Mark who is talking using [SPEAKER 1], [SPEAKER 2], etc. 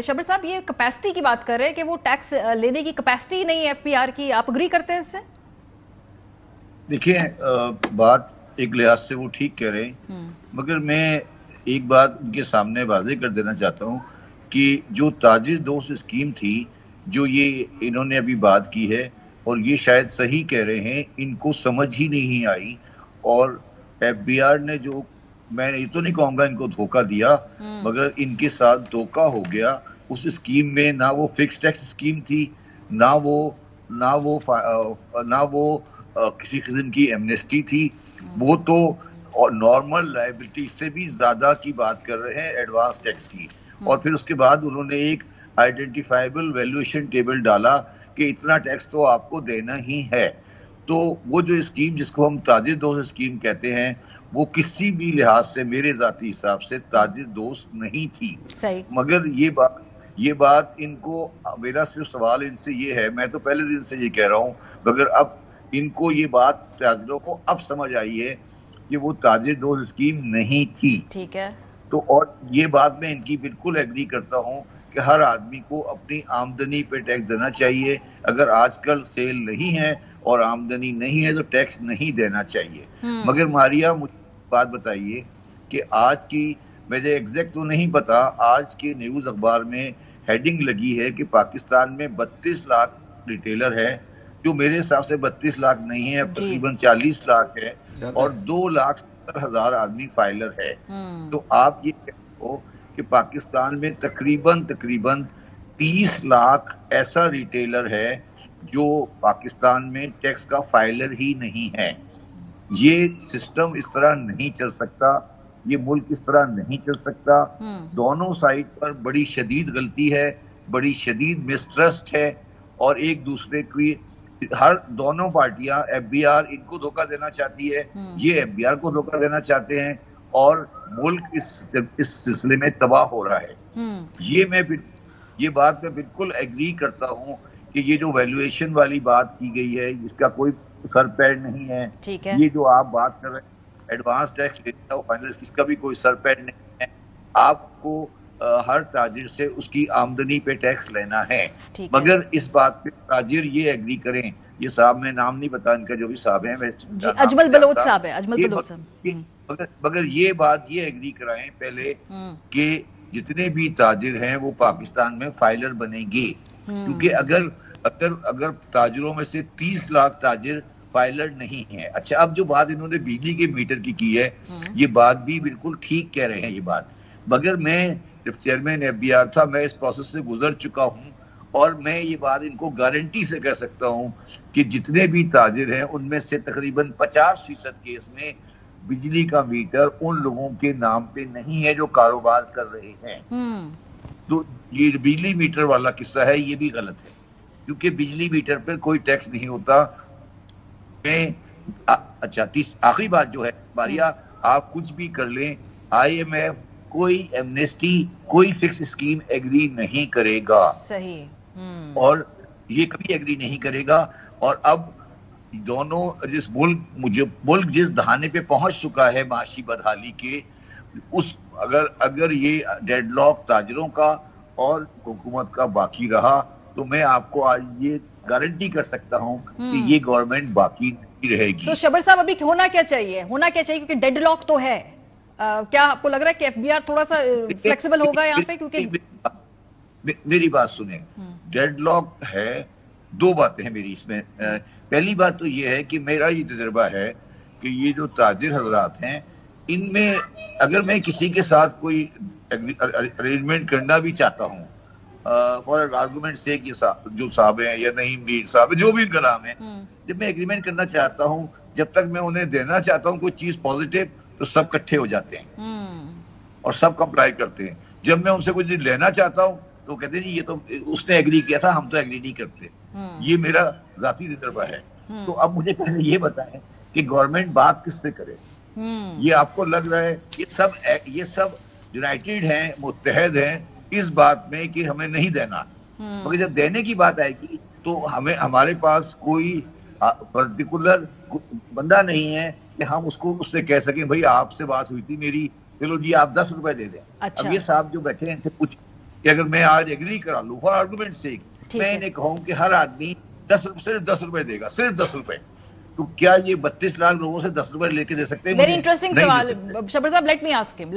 [SPEAKER 1] शबर साहब ये कैपेसिटी की बात कर रहे हैं कि वो टैक्स लेने की कैपेसिटी नहीं है एफबीआर की, आप अग्री करते हैं इससे?
[SPEAKER 2] देखिए बात एक लिहाज से वो ठीक कह रहे हैं, मगर मैं एक बात उनके सामने वाज़ेह कर देना चाहता हूँ कि जो ताजिर दोस्त स्कीम थी, जो ये इन्होंने अभी बात की है, और ये शायद सही कह रहे हैं, इनको समझ ही नहीं आई। और एफबीआर ने जो, मैं ये तो नहीं कहूँगा इनको धोखा दिया, मगर इनके साथ धोखा हो गया। उस स्कीम में ना वो फिक्स टैक्स स्कीम थी, ना वो किसी किस्म की एमनेस्टी थी। वो तो और नॉर्मल लायबिलिटी से भी ज्यादा की बात कर रहे हैं, एडवांस टैक्स की। और फिर उसके बाद उन्होंने एक आइडेंटिफाइबल वैल्यूएशन टेबल डाला कि इतना टैक्स तो आपको देना ही है। तो वो जो स्कीम जिसको हम ताजिर दोस्त स्कीम कहते हैं, वो किसी भी लिहाज से मेरे जाती हिसाब से ताजिर दोस्त नहीं थी।
[SPEAKER 1] सही।
[SPEAKER 2] मगर ये बात इनको, मेरा सिर्फ सवाल इनसे ये है, मैं तो पहले दिन से ये कह रहा हूँ, मगर अब इनको ये बात ताजिरों को अब समझ आई है कि वो ताजिर दोस्त स्कीम नहीं थी।
[SPEAKER 1] ठीक है।
[SPEAKER 2] तो और ये बात मैं इनकी बिल्कुल एग्री करता हूँ कि हर आदमी को अपनी आमदनी पे टैक्स देना चाहिए। अगर आजकल सेल नहीं है और आमदनी नहीं है तो टैक्स नहीं देना चाहिए। मगर मारिया, मुझे बात बताइए कि आज की, मुझे एग्जैक्ट तो नहीं पता, आज के न्यूज अखबार में हेडिंग लगी है कि पाकिस्तान में 32 लाख रिटेलर है, जो मेरे हिसाब से 32 लाख नहीं है, अब तकरीबन 40 लाख है, और 2,70,000 आदमी फाइलर है। तो आप ये कहते हो कि पाकिस्तान में तकरीबन 30 लाख ऐसा रिटेलर है जो पाकिस्तान में टैक्स का फाइलर ही नहीं है। ये सिस्टम इस तरह नहीं चल सकता, ये मुल्क इस तरह नहीं चल सकता। दोनों साइड पर बड़ी शदीद गलती है, बड़ी शदीद मिसट्रस्ट है, और एक दूसरे की दोनों पार्टियां, एफबीआर इनको धोखा देना चाहती है, ये एफबीआर को धोखा देना चाहते हैं, और मुल्क इस सिलसिले में तबाह हो रहा है। ये बात मैं बिल्कुल एग्री करता हूँ कि ये जो वैल्यूएशन वाली बात की गई है, इसका कोई सर पैर नहीं है। ये जो आप बात कर रहे हैं एडवांस टैक्स फाइनल, इसका भी कोई सर पैर नहीं है। आपको हर ताजिर से उसकी आमदनी पे टैक्स लेना है। मगर इस बात पे ताजिर ये एग्री करें, ये साहब, मैं नाम नहीं पता इनका, जो भी साहब है,
[SPEAKER 1] अजमल बलोच साहब है, अजमल बलोच साहब,
[SPEAKER 2] मगर ये बात ये एग्री कराएं पहले कि जितने भी ताजिर हैं वो पाकिस्तान में फाइलर बनेंगे। क्योंकि अगर ताजिरों में से 30 लाख ताजिर फाइलर नहीं है। अच्छा, अब जो बात इन्होंने बिजली के मीटर की है, ये बात भी बिल्कुल ठीक कह रहे हैं ये बात। मगर मैं जब चेयरमैन एफबीआर था, मैं इस प्रोसेस से गुजर चुका हूं, और मैं ये बात इनको गारंटी से कह सकता हूं कि जितने भी ताजिर हैं उनमें से तकरीबन 50% केस में बिजली का मीटर उन लोगों के नाम पे नहीं है जो कारोबार कर रहे हैं। तो ये बिजली मीटर वाला किस्सा है, ये भी गलत है, क्योंकि बिजली मीटर पर कोई टैक्स नहीं होता। अच्छा, आखिरी बात जो है मारिया, आप कुछ भी कर लें, IMF कोई एमनेस्टी, कोई फिक्स स्कीम एग्री नहीं करेगा।
[SPEAKER 1] सही।
[SPEAKER 2] और ये कभी एग्री नहीं करेगा। और अब दोनों मुल्क जिस दहाने पे पहुंच चुका है माशी बदहाली के, अगर ये डेडलॉक ताजिरों का और हुकूमत का बाकी रहा, तो मैं आपको आज ये गारंटी कर सकता हूं कि ये गवर्नमेंट बाकी नहीं रहेगी।
[SPEAKER 1] तो शबर साहब, अभी होना क्या चाहिए? क्योंकि डेडलॉक तो है। क्या आपको लग रहा है कि एफबीआर थोड़ा सा फ्लेक्सिबल होगा यहाँ पे? क्योंकि
[SPEAKER 2] मेरी बात सुने, डेडलॉक है, दो बातें हैं मेरी इसमें। पहली बात तो ये है कि मेरा ये तजुर्बा है कि ये जो ताजिर हजरात हैं, इनमें अगर मैं किसी के साथ कोई अरेंजमेंट करना भी चाहता हूँ, फॉर आर्गूमेंट से कि जो साहब हैं या नईम मीर साहब, जो भी इनका नाम है, जब मैं एग्रीमेंट करना चाहता हूँ, जब तक मैं उन्हें देना चाहता हूँ कोई चीज पॉजिटिव, तो सब इकट्ठे हो जाते हैं और सब कंप्लाई करते हैं। जब मैं उनसे कुछ लेना चाहता हूँ तो कहते हैं ये तो उसने एग्री किया था, हम तो एग्री नहीं करते। ये मेरा जाती तजुर्बा है। तो अब मुझे पहले ये बताएं कि गवर्नमेंट बात किससे करे? ये आपको लग रहा है ये सब यूनाइटेड हैं, मुत्तहद हैं इस बात में कि हमें नहीं देना, मगर जब देने की बात आएगी तो हमारे पास कोई पर्टिकुलर बंदा नहीं है कि हम उससे कह सकें भाई आपसे बात हुई थी मेरी, चलो जी आप 10 रुपए दे दें।
[SPEAKER 1] अच्छा।
[SPEAKER 2] अब ये साहब जो बैठे हैं इनसे पूछ کہ اگر میں آج ایگری کرا لوں فار آرگومنٹ سیک، میں انہیں کہوں کہ ہر آدمی صرف 10 روپے دے گا، صرف 10 روپے، تو کیا یہ 32 لاکھ لوگوں سے 10 روپے لے کے دے سکتے ہیں؟
[SPEAKER 1] ویری انٹرسٹنگ سوال شبر صاحب، لیٹ می آسک ہم